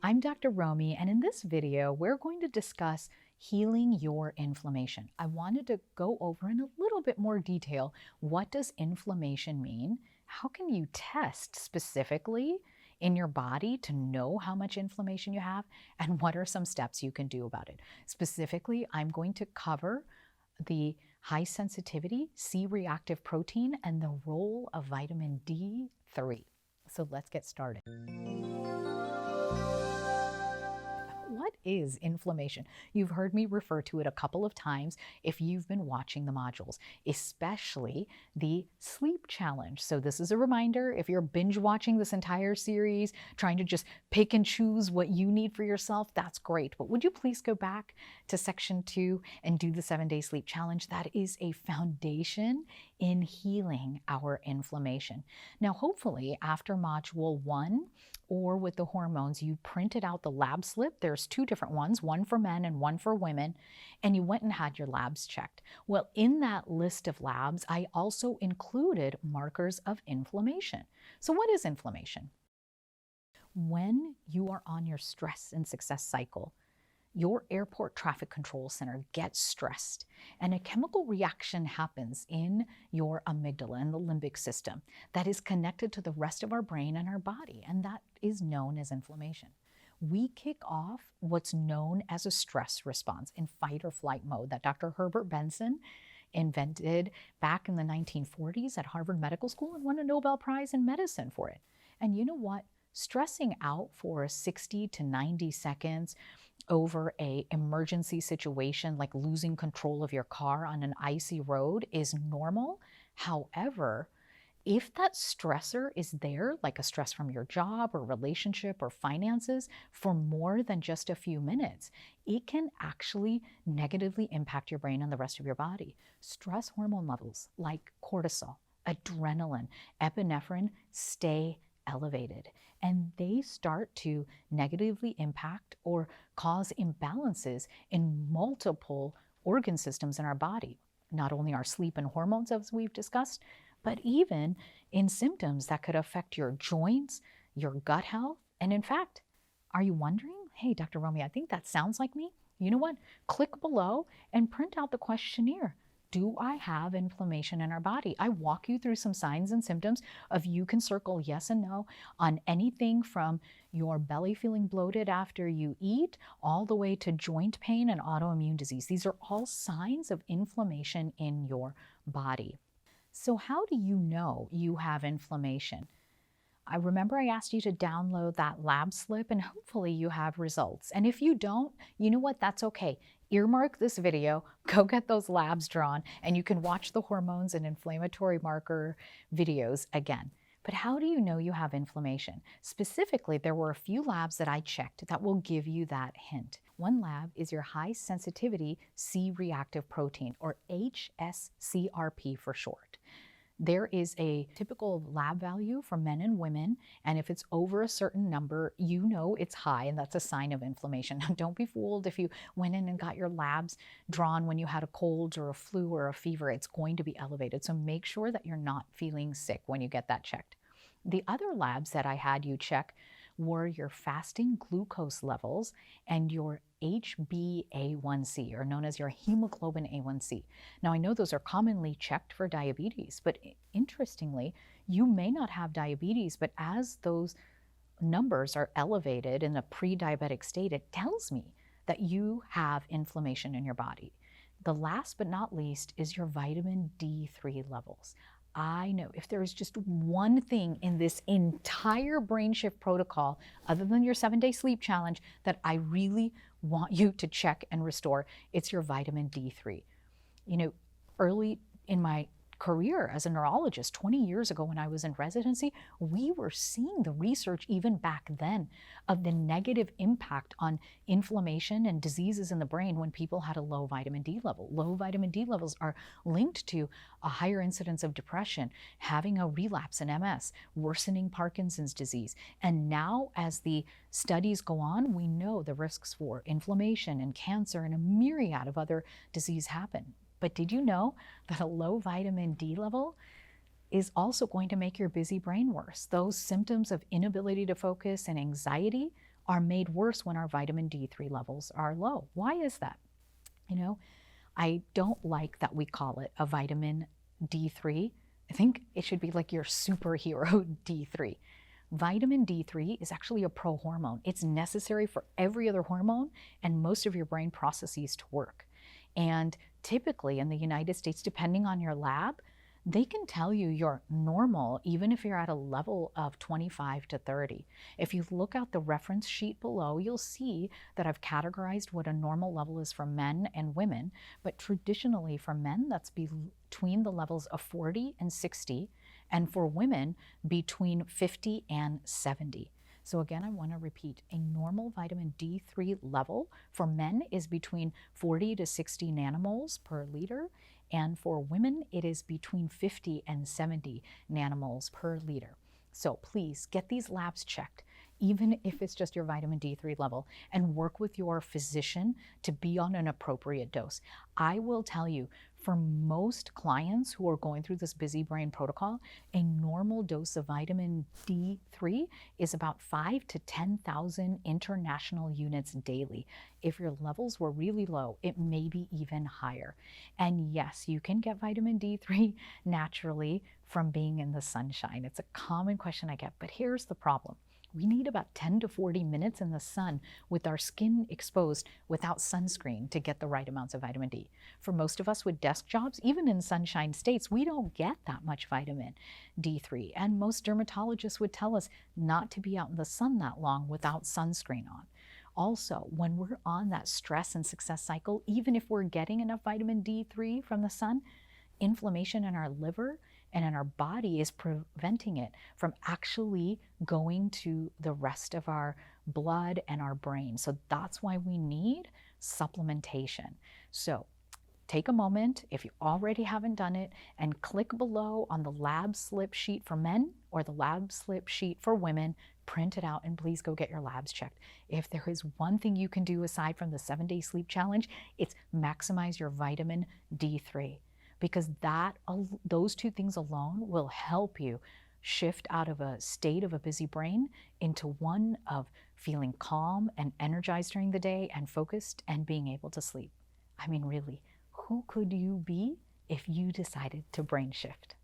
I'm Dr. Romie, and in this video, we're going to discuss healing your inflammation. I wanted to go over in a little bit more detail, what does inflammation mean? How can you test specifically in your body to know how much inflammation you have? And what are some steps you can do about it? Specifically, I'm going to cover the high sensitivity C-reactive protein and the role of vitamin D3. So let's get started. What is inflammation? You've heard me refer to it a couple of times if you've been watching the modules, especially the sleep challenge. So this is a reminder, if you're binge watching this entire series, trying to just pick and choose what you need for yourself, that's great. But would you please go back to section 2 and do the 7-day sleep challenge? That is a foundation in healing our inflammation. Now, hopefully after module 1, or with the hormones, you printed out the lab slip. There's 2 different ones, one for men and one for women, and you went and had your labs checked. Well, in that list of labs, I also included markers of inflammation. So what is inflammation? When you are on your stress and success cycle, your airport traffic control center gets stressed and a chemical reaction happens in your amygdala and the limbic system that is connected to the rest of our brain and our body, and that is known as inflammation. We kick off what's known as a stress response in fight or flight mode that Dr. Herbert Benson invented back in the 1940s at Harvard Medical School and won a Nobel Prize in medicine for it. And you know what? Stressing out for 60 to 90 seconds over an emergency situation like losing control of your car on an icy road is normal. However, if that stressor is there, like a stress from your job or relationship or finances, for more than just a few minutes, it can actually negatively impact your brain and the rest of your body. Stress hormone levels like cortisol, adrenaline, epinephrine stay elevated, and they start to negatively impact or cause imbalances in multiple organ systems in our body. Not only our sleep and hormones, as we've discussed, but even in symptoms that could affect your joints, your gut health. And in fact, are you wondering, hey, Dr. Romie, I think that sounds like me. You know what? Click below and print out the questionnaire. Do I have inflammation in our body? I walk you through some signs and symptoms of, you can circle yes and no on anything from your belly feeling bloated after you eat all the way to joint pain and autoimmune disease. These are all signs of inflammation in your body. So how do you know you have inflammation? I remember I asked you to download that lab slip and hopefully you have results. And if you don't, you know what? That's okay. Earmark this video, go get those labs drawn, and you can watch the hormones and inflammatory marker videos again. But how do you know you have inflammation? Specifically, there were a few labs that I checked that will give you that hint. One lab is your high sensitivity C-reactive protein, or HSCRP for short. There is a typical lab value for men and women, and if it's over a certain number, you know it's high, and that's a sign of inflammation. Now, don't be fooled if you went in and got your labs drawn when you had a cold or a flu or a fever. It's going to be elevated, so make sure that you're not feeling sick when you get that checked. The other labs that I had you check were your fasting glucose levels and your HbA1c, or known as your hemoglobin A1c. Now, I know those are commonly checked for diabetes, but interestingly, you may not have diabetes, but as those numbers are elevated in a pre-diabetic state, it tells me that you have inflammation in your body. The last but not least is your vitamin D3 levels. I know if there is just one thing in this entire brainSHIFT protocol, other than your 7-day sleep challenge, that I really want you to check and restore, it's your vitamin D3. You know, early in my career as a neurologist 20 years ago when I was in residency, we were seeing the research even back then of the negative impact on inflammation and diseases in the brain when people had a low vitamin D level. Low vitamin D levels are linked to a higher incidence of depression, having a relapse in MS, worsening Parkinson's disease. And now as the studies go on, we know the risks for inflammation and cancer and a myriad of other disease happen. But did you know that a low vitamin D level is also going to make your busy brain worse? Those symptoms of inability to focus and anxiety are made worse when our vitamin D3 levels are low. Why is that? You know, I don't like that we call it a vitamin D3. I think it should be like your superhero D3. Vitamin D3 is actually a prohormone. It's necessary for every other hormone and most of your brain processes to work. And typically in the United States, depending on your lab, they can tell you you're normal even if you're at a level of 25 to 30. If you look at the reference sheet below, you'll see that I've categorized what a normal level is for men and women, but traditionally for men, that's between the levels of 40 and 60, and for women, between 50 and 70. So again, I want to repeat, a normal vitamin D3 level for men is between 40 to 60 nanomoles per liter, and for women, it is between 50 and 70 nanomoles per liter. So please get these labs checked, even if it's just your vitamin D3 level, and work with your physician to be on an appropriate dose. I will tell you, for most clients who are going through this busy brain protocol, a normal dose of vitamin D3 is about 5 to 10,000 international units daily. If your levels were really low, it may be even higher. And yes, you can get vitamin D3 naturally from being in the sunshine. It's a common question I get, but here's the problem. We need about 10 to 40 minutes in the sun with our skin exposed without sunscreen to get the right amounts of vitamin D. For most of us with desk jobs, even in sunshine states, we don't get that much vitamin D3. And most dermatologists would tell us not to be out in the sun that long without sunscreen on. Also, when we're on that stress and success cycle, even if we're getting enough vitamin D3 from the sun, inflammation in our liver and in our body is preventing it from actually going to the rest of our blood and our brain. So that's why we need supplementation. So take a moment, if you already haven't done it, and click below on the lab slip sheet for men or the lab slip sheet for women, print it out, and please go get your labs checked. If there is one thing you can do aside from the 7-day sleep challenge, it's maximize your vitamin D3. Because those two things alone will help you shift out of a state of a busy brain into one of feeling calm and energized during the day and focused and being able to sleep. I mean, really, who could you be if you decided to brain shift?